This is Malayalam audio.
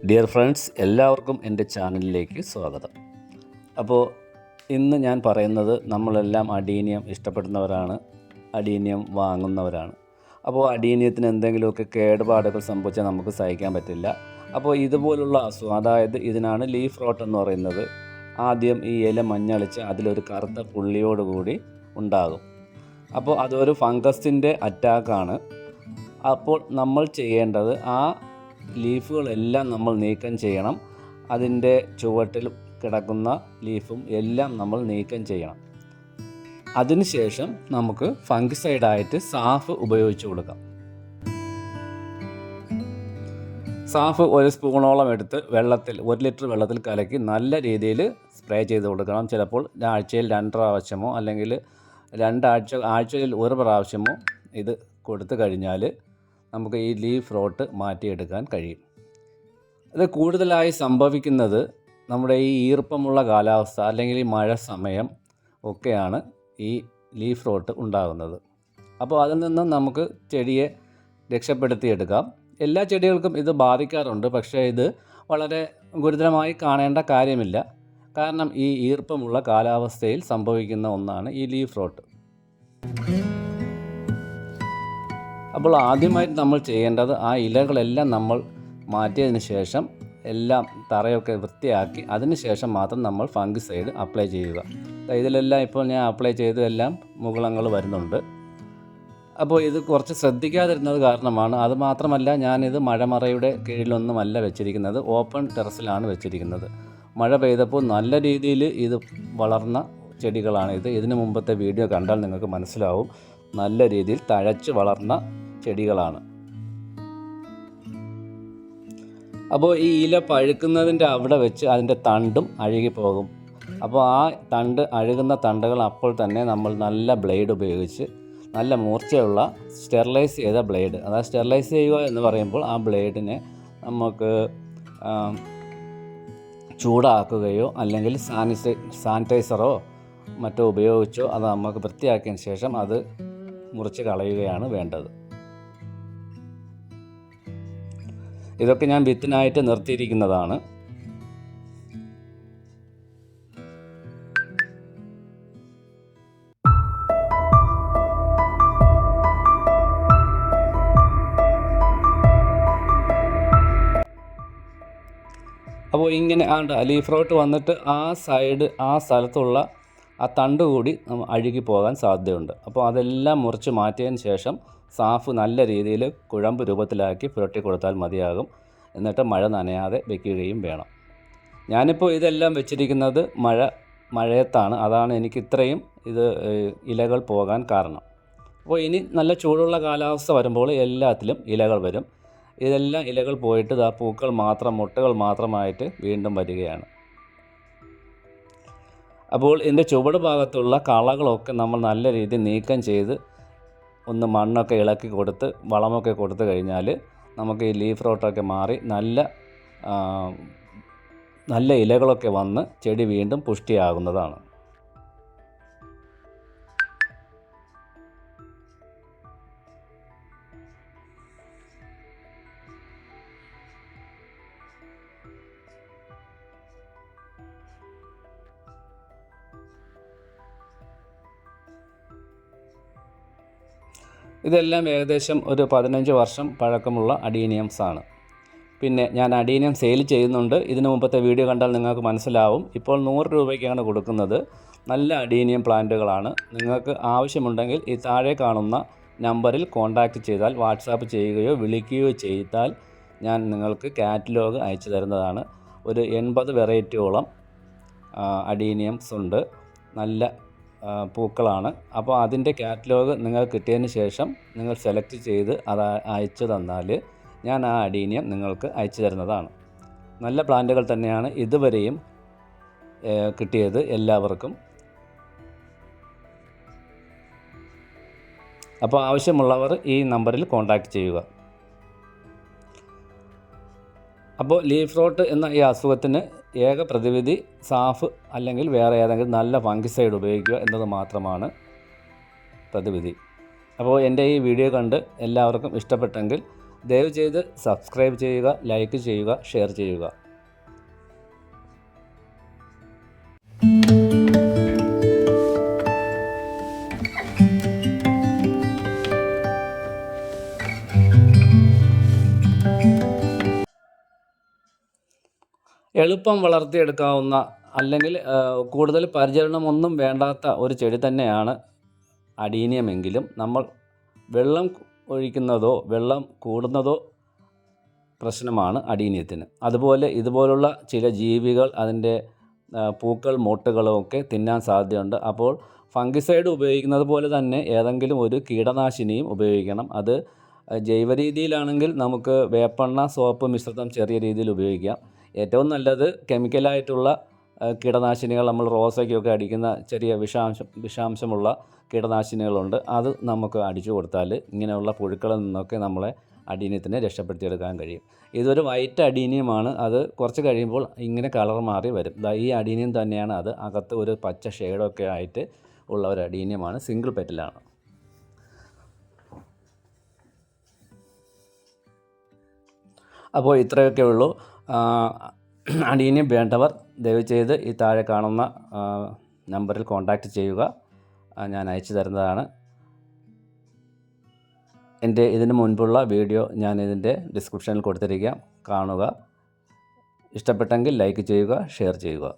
ഡിയർ ഫ്രണ്ട്സ്, എല്ലാവർക്കും എൻ്റെ ചാനലിലേക്ക് സ്വാഗതം. അപ്പോൾ ഇന്ന് ഞാൻ പറയുന്നത്, നമ്മളെല്ലാം അഡീനിയം ഇഷ്ടപ്പെടുന്നവരാണ്, അഡീനിയം വാങ്ങുന്നവരാണ്. അപ്പോൾ അഡീനിയത്തിന് എന്തെങ്കിലുമൊക്കെ കേടുപാടുകൾ സംഭവിച്ചാൽ നമുക്ക് സഹിക്കാൻ പറ്റില്ല. അപ്പോൾ ഇതുപോലുള്ള അസുഖം, അതായത് ഇതിനാണ് ലീഫ് റോട്ട് എന്ന് പറയുന്നത്. ആദ്യം ഈ ഇല മഞ്ഞളിച്ച് അതിലൊരു കറുത്ത പുള്ളിയോടുകൂടി ഉണ്ടാകും. അപ്പോൾ അതൊരു ഫംഗസിൻ്റെ അറ്റാക്കാണ്. അപ്പോൾ നമ്മൾ ചെയ്യേണ്ടത്, ആ ലീഫുകളെല്ലാം നമ്മൾ നീക്കം ചെയ്യണം. അതിൻ്റെ ചുവട്ടിൽ കിടക്കുന്ന ലീഫും എല്ലാം നമ്മൾ നീക്കം ചെയ്യണം. അതിനുശേഷം നമുക്ക് ഫംഗിസൈഡായിട്ട് സാഫ് ഉപയോഗിച്ച് കൊടുക്കാം. സാഫ് ഒരു സ്പൂണോളം എടുത്ത് വെള്ളത്തിൽ 1 ലിറ്റർ വെള്ളത്തിൽ കലക്കി നല്ല രീതിയിൽ സ്പ്രേ ചെയ്ത് കൊടുക്കണം. ചിലപ്പോൾ ആഴ്ചയിൽ 2 പ്രാവശ്യമോ അല്ലെങ്കിൽ ആഴ്ചയിൽ 1 പ്രാവശ്യമോ ഇത് കൊടുത്തു കഴിഞ്ഞാൽ നമുക്ക് ഈ ലീഫ് റോട്ട് മാറ്റിയെടുക്കാൻ കഴിയും. ഇത് കൂടുതലായി സംഭവിക്കുന്നത് നമ്മുടെ ഈ ഈർപ്പമുള്ള കാലാവസ്ഥ അല്ലെങ്കിൽ ഈ മഴ സമയം ഒക്കെയാണ് ഈ ലീഫ് റോട്ട് ഉണ്ടാകുന്നത്. അപ്പോൾ അതിൽ നിന്നും നമുക്ക് ചെടിയെ രക്ഷപ്പെടുത്തിയെടുക്കാം. എല്ലാ ചെടികൾക്കും ഇത് ബാധിക്കാറുണ്ട്, പക്ഷേ ഇത് വളരെ ഗുരുതരമായി കാണേണ്ട കാര്യമില്ല. കാരണം ഈ ഈർപ്പമുള്ള കാലാവസ്ഥയിൽ സംഭവിക്കുന്ന ഒന്നാണ് ഈ ലീഫ് റോട്ട്. അപ്പോൾ ആദ്യമായിട്ട് നമ്മൾ ചെയ്യേണ്ടത്, ആ ഇലകളെല്ലാം നമ്മൾ മാറ്റിയതിന് ശേഷം എല്ലാം തറയൊക്കെ വൃത്തിയാക്കി അതിന് ശേഷം മാത്രം നമ്മൾ ഫംഗിസൈഡ് അപ്ലൈ ചെയ്യുക. ഇതിലെല്ലാം ഇപ്പോൾ ഞാൻ അപ്ലൈ ചെയ്തെല്ലാം മുകുളങ്ങൾ വരുന്നുണ്ട്. അപ്പോൾ ഇത് കുറച്ച് ശ്രദ്ധിക്കാതിരുന്നത് കാരണമാണ്. അതുമാത്രമല്ല, ഞാനിത് മഴമറയുടെ കീഴിലൊന്നുമല്ല വെച്ചിരിക്കുന്നത്, ഓപ്പൺ ടെറസിലാണ് വെച്ചിരിക്കുന്നത്. മഴ പെയ്തപ്പോൾ നല്ല രീതിയിൽ ഇത് വളർന്ന ചെടികളാണ്. ഇതിനു മുമ്പത്തെ വീഡിയോ കണ്ടാൽ നിങ്ങൾക്ക് മനസ്സിലാവും, നല്ല രീതിയിൽ തഴച്ച് വളർന്ന ചെടികളാണ്. അപ്പോൾ ഈ ഇല പഴുക്കുന്നതിൻ്റെ അവിടെ വെച്ച് അതിൻ്റെ തണ്ടും അഴുകിപ്പോകും. അപ്പോൾ ആ അഴുകുന്ന തണ്ടുകൾ അപ്പോൾ തന്നെ നമ്മൾ നല്ല ബ്ലേഡ് ഉപയോഗിച്ച്, നല്ല മൂർച്ചയുള്ള സ്റ്റെറിലൈസ് ചെയ്ത ബ്ലേഡ്, അതായത് സ്റ്റെറിലൈസ് ചെയ്യുക എന്ന് പറയുമ്പോൾ ആ ബ്ലേഡിനെ നമുക്ക് ചൂടാക്കുകയോ അല്ലെങ്കിൽ സാനിറ്റൈസറോ മറ്റോ ഉപയോഗിച്ചോ അത് നമുക്ക് വൃത്തിയാക്കിയതിന് ശേഷം അത് മുറിച്ച് കളയുകയാണ് വേണ്ടത്. ഇതൊക്കെ ഞാൻ വിത്തിനായിട്ട് നിർത്തിയിരിക്കുന്നതാണ്. അപ്പോൾ ഇങ്ങനെ ലീഫ് റോട്ട് വന്നിട്ട് ആ സ്ഥലത്തുള്ള ആ തണ്ട് കൂടി അഴുകി പോകാൻ സാധ്യതയുണ്ട്. അപ്പോൾ അതെല്ലാം മുറിച്ച് മാറ്റിയതിന് ശേഷം സാഫ് നല്ല രീതിയിൽ കുഴമ്പ് രൂപത്തിലാക്കി പുരട്ടി കൊടുത്താൽ മതിയാകും. എന്നിട്ട് മഴ നനയാതെ വെക്കുകയും വേണം. ഞാനിപ്പോൾ ഇതെല്ലാം വെച്ചിരിക്കുന്നത് മഴയത്താണ്. അതാണ് എനിക്ക് ഇത്രയും ഇലകൾ പോകാൻ കാരണം. അപ്പോൾ ഇനി നല്ല ചൂടുള്ള കാലാവസ്ഥ വരുമ്പോൾ എല്ലാത്തിലും ഇലകൾ വരും. ഇതെല്ലാം ഇലകൾ പോയിട്ട് പൂക്കൾ മാത്രം, മൊട്ടുകൾ മാത്രമായിട്ട് വീണ്ടും വരികയാണ്. അപ്പോൾ ഇതിൻ്റെ ചുവട് ഭാഗത്തുള്ള കളകളൊക്കെ നമ്മൾ നല്ല രീതിയിൽ നീക്കം ചെയ്ത് ഒന്ന് മണ്ണൊക്കെ ഇളക്കി കൊടുത്ത് വളമൊക്കെ കൊടുത്തു കഴിഞ്ഞാൽ നമുക്ക് ഈ ലീഫ് റോട്ടൊക്കെ മാറി നല്ല ഇലകളൊക്കെ വന്ന് ചെടി വീണ്ടും പുഷ്ടിയാകുന്നതാണ്. ഇതെല്ലാം ഏകദേശം ഒരു 15 വർഷം പഴക്കമുള്ള അഡീനിയംസ് ആണ്. പിന്നെ ഞാൻ അഡീനിയം സെയിൽ ചെയ്യുന്നുണ്ട്. ഇതിനു മുമ്പത്തെ വീഡിയോ കണ്ടാൽ നിങ്ങൾക്ക് മനസ്സിലാവും. ഇപ്പോൾ 100 രൂപയ്ക്കാണ് കൊടുക്കുന്നത്. നല്ല അഡീനിയം പ്ലാന്റുകളാണ്. നിങ്ങൾക്ക് ആവശ്യമുണ്ടെങ്കിൽ ഈ താഴെ കാണുന്ന നമ്പറിൽ കോൺടാക്റ്റ് ചെയ്താൽ, വാട്സാപ്പ് ചെയ്യുകയോ വിളിക്കുകയോ ചെയ്താൽ ഞാൻ നിങ്ങൾക്ക് കാറ്റലോഗ് അയച്ചു തരുന്നതാണ്. ഒരു 80 വെറൈറ്റിയോളം അഡീനിയംസ് ഉണ്ട്. നല്ല പൂക്കളാണ്. അപ്പോൾ അതിൻ്റെ കാറ്റലോഗ് നിങ്ങൾ കിട്ടിയതിന് ശേഷം നിങ്ങൾ സെലക്ട് ചെയ്ത് അത് അയച്ചു തന്നാൽ ഞാൻ ആ അഡീനിയം നിങ്ങൾക്ക് അയച്ചു തരുന്നതാണ്. നല്ല പ്ലാന്റുകൾ തന്നെയാണ് ഇതുവരെയും കിട്ടിയത് എല്ലാവർക്കും. അപ്പോൾ ആവശ്യമുള്ളവർ ഈ നമ്പറിൽ കോൺടാക്റ്റ് ചെയ്യുക. അപ്പോൾ ലീഫ് റോട്ട് എന്ന ഈ അസുഖത്തിന് ഏക പ്രതിവിധി സാഫ് അല്ലെങ്കിൽ വേറെ ഏതെങ്കിലും നല്ല ഫംഗിസൈഡ് ഉപയോഗിക്കുക എന്നത് മാത്രമാണ് പ്രതിവിധി. അപ്പോൾ എൻ്റെ ഈ വീഡിയോ കണ്ട് എല്ലാവർക്കും ഇഷ്ടപ്പെട്ടെങ്കിൽ ദയവ് ചെയ്ത് സബ്സ്ക്രൈബ് ചെയ്യുക, ലൈക്ക് ചെയ്യുക, ഷെയർ ചെയ്യുക. എളുപ്പം വളർത്തിയെടുക്കാവുന്ന അല്ലെങ്കിൽ കൂടുതൽ പരിചരണമൊന്നും വേണ്ടാത്ത ഒരു ചെടി തന്നെയാണ് അഡീനിയമെങ്കിലും നമ്മൾ വെള്ളം ഒഴിക്കുന്നതോ വെള്ളം കൂടുന്നതോ പ്രശ്നമാണ് അഡീനിയത്തിന്. അതുപോലെ ഇതുപോലുള്ള ചില ജീവികൾ അതിൻ്റെ പൂക്കൾ മൊട്ടുകളും ഒക്കെ തിന്നാൻ സാധ്യതയുണ്ട്. അപ്പോൾ ഫംഗിസൈഡ് ഉപയോഗിക്കുന്നത് പോലെ തന്നെ ഏതെങ്കിലും ഒരു കീടനാശിനിയും ഉപയോഗിക്കണം. അത് ജൈവ രീതിയിലാണെങ്കിൽ നമുക്ക് വേപ്പെണ്ണ സോപ്പ് മിശ്രിതം ചെറിയ രീതിയിൽ ഉപയോഗിക്കാം. ഏറ്റവും നല്ലത് കെമിക്കലായിട്ടുള്ള കീടനാശിനികൾ നമ്മൾ റോസയ്ക്കൊക്കെ അടിക്കുന്ന ചെറിയ വിഷാംശമുള്ള കീടനാശിനികളുണ്ട്. അത് നമുക്ക് അടിച്ചു കൊടുത്താൽ ഇങ്ങനെയുള്ള പുഴുക്കളിൽ നിന്നൊക്കെ നമ്മളെ അഡീനിയത്തിനെ രക്ഷപ്പെടുത്തിയെടുക്കാൻ കഴിയും. ഇതൊരു വൈറ്റ് അഡീനിയമാണ്. അത് കുറച്ച് കഴിയുമ്പോൾ ഇങ്ങനെ കളർ മാറി വരും. ഈ അഡീനിയം തന്നെയാണ് അത്. അകത്ത് ഒരു പച്ച ഷെയ്ഡൊക്കെ ആയിട്ട് ഉള്ള ഒരു അഡീനിയമാണ്. സിംഗിൾ പെറ്റലാണ്. അപ്പോൾ ഇത്രയൊക്കെ ഉള്ളൂ. അഡീനിയം വേണ്ടവർ ദയവ് ചെയ്ത് ഈ താഴെ കാണുന്ന നമ്പറിൽ കോൺടാക്റ്റ് ചെയ്യുക. ഞാൻ അയച്ചു തരുന്നതാണ്. എൻ്റെ ഇതിന് മുൻപുള്ള വീഡിയോ ഞാൻ ഇതിൻ്റെ ഡിസ്ക്രിപ്ഷനിൽ കൊടുത്തിരിക്കാം, കാണുക. ഇഷ്ടപ്പെട്ടെങ്കിൽ ലൈക്ക് ചെയ്യുക, ഷെയർ ചെയ്യുക.